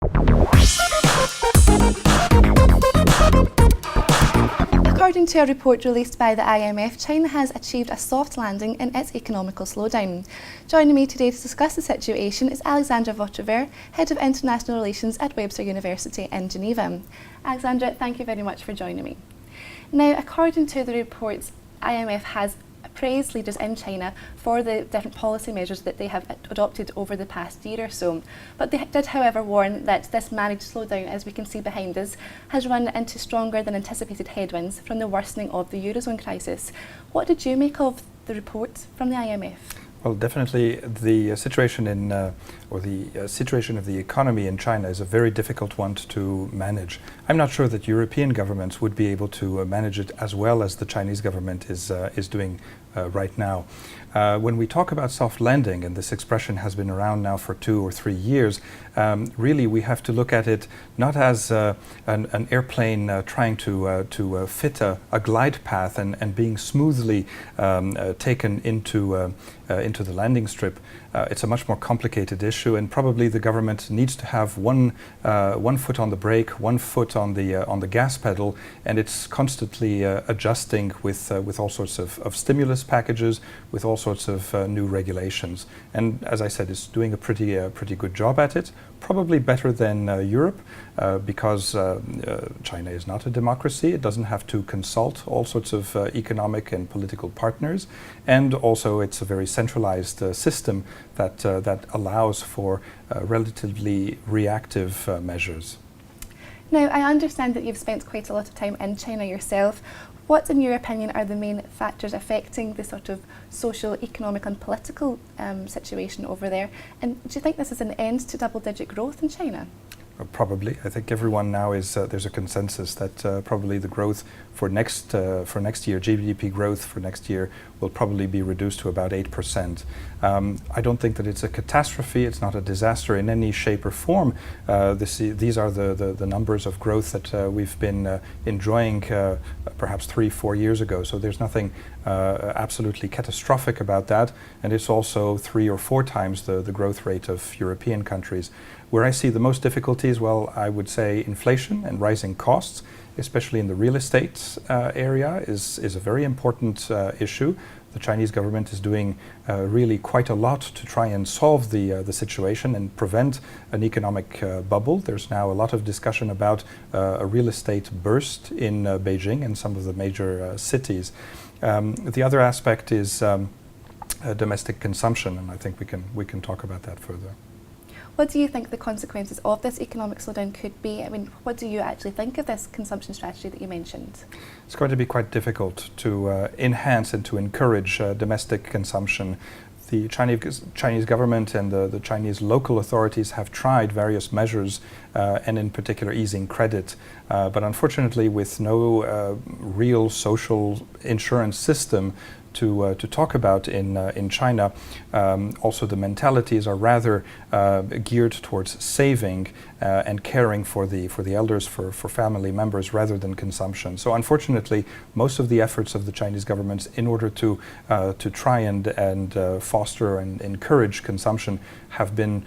According to a report released by the IMF, China has achieved a soft landing in its economical slowdown. Joining me today to discuss the situation is Alexandre Vautravers, Head of International Relations at Webster University in Geneva. Alexandre, thank you very much for joining me. Now, according to the reports, IMF has praised leaders in China for the different policy measures that they have adopted over the past year or so. But they did, however, warn that this managed slowdown, as we can see behind us, has run into stronger than anticipated headwinds from the worsening of the Eurozone crisis. What did you make of the report from the IMF? Well, definitely the situation situation of the economy in China is a very difficult one to manage. I'm not sure that European governments would be able to manage it as well as the Chinese government is doing right now. When we talk about soft landing, and this expression has been around now for 2 or 3 years, really we have to look at it not as an airplane trying to fit a glide path and being smoothly taken into the landing strip. It's a much more complicated issue, and probably the government needs to have one foot on the brake, one foot on the gas pedal, and it's constantly adjusting with all sorts of stimulus packages, with all sorts of new regulations. And as I said, it's doing a pretty good job at it. Probably better than Europe, because China is not a democracy. It doesn't have to consult all sorts of economic and political partners, and also it's a very centralized system that allows for relatively reactive measures. Now, I understand that you've spent quite a lot of time in China yourself. What, in your opinion, are the main factors affecting the sort of social, economic and political situation over there? And do you think this is an end to double-digit growth in China? Probably. I think everyone now is, there's a consensus that probably the growth for next year, GDP growth for next year, will probably be reduced to about 8%. I don't think that it's a catastrophe. It's not a disaster in any shape or form. These are the numbers of growth that we've been enjoying perhaps 3-4 years ago. So there's nothing absolutely catastrophic about that. And it's also 3 or 4 times the growth rate of European countries. Where I see the most difficulties, well, I would say inflation and rising costs, especially in the real estate area, is a very important issue. The Chinese government is doing really quite a lot to try and solve the situation and prevent an economic bubble. There's now a lot of discussion about a real estate burst in Beijing and some of the major cities. The other aspect is domestic consumption, and I think we can talk about that further. What do you think the consequences of this economic slowdown could be? I mean, what do you actually think of this consumption strategy that you mentioned? It's going to be quite difficult to enhance and to encourage domestic consumption. The Chinese government and the Chinese local authorities have tried various measures, and in particular easing credit. But unfortunately, with no real social insurance system to talk about in China, also the mentalities are rather geared towards saving and caring for the elders, for family members, rather than consumption. So unfortunately, most of the efforts of the Chinese government in order to try and foster and encourage consumption have been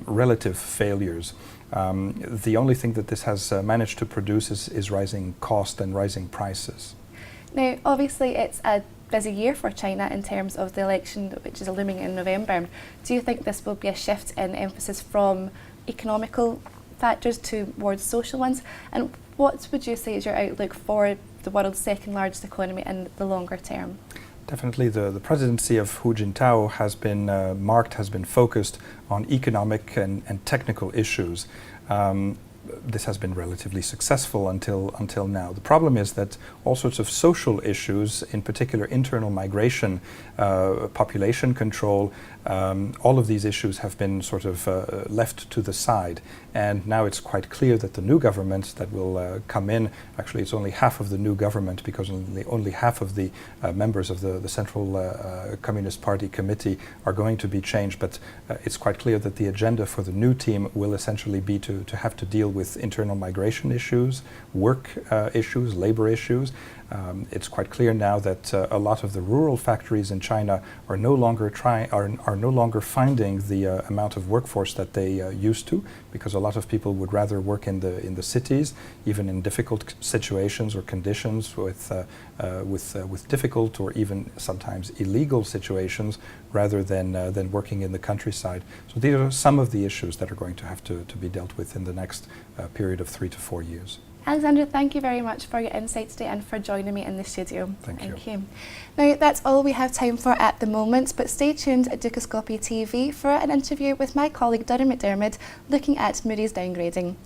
relative failures. The only thing that this has managed to produce is rising cost and rising prices. Now, obviously, it's a busy year for China in terms of the election, which is looming in November. Do you think this will be a shift in emphasis from economical factors towards social ones? And what would you say is your outlook for the world's second largest economy in the longer term? Definitely the presidency of Hu Jintao has been focused on economic and technical issues. This has been relatively successful until now. The problem is that all sorts of social issues, in particular internal migration, population control, all of these issues have been sort of left to the side. And now it's quite clear that the new government that will come in, actually it's only half of the new government, because only half of the members of the Central Communist Party committee are going to be changed. But it's quite clear that the agenda for the new team will essentially be to have to deal with internal migration issues, work issues, labor issues. It's quite clear now that a lot of the rural factories in China are no longer finding the amount of workforce that they used to, because a lot of people would rather work in the cities, even in difficult situations or conditions with difficult or even sometimes illegal situations, rather than working in the countryside. So these are some of the issues that are going to have to be dealt with in the next period of 3 to 4 years. Alexandre, thank you very much for your insights today and for joining me in the studio. Thank you. Now, that's all we have time for at the moment, but stay tuned at DukascopyTv for an interview with my colleague Durham McDermott looking at Moody's downgrading.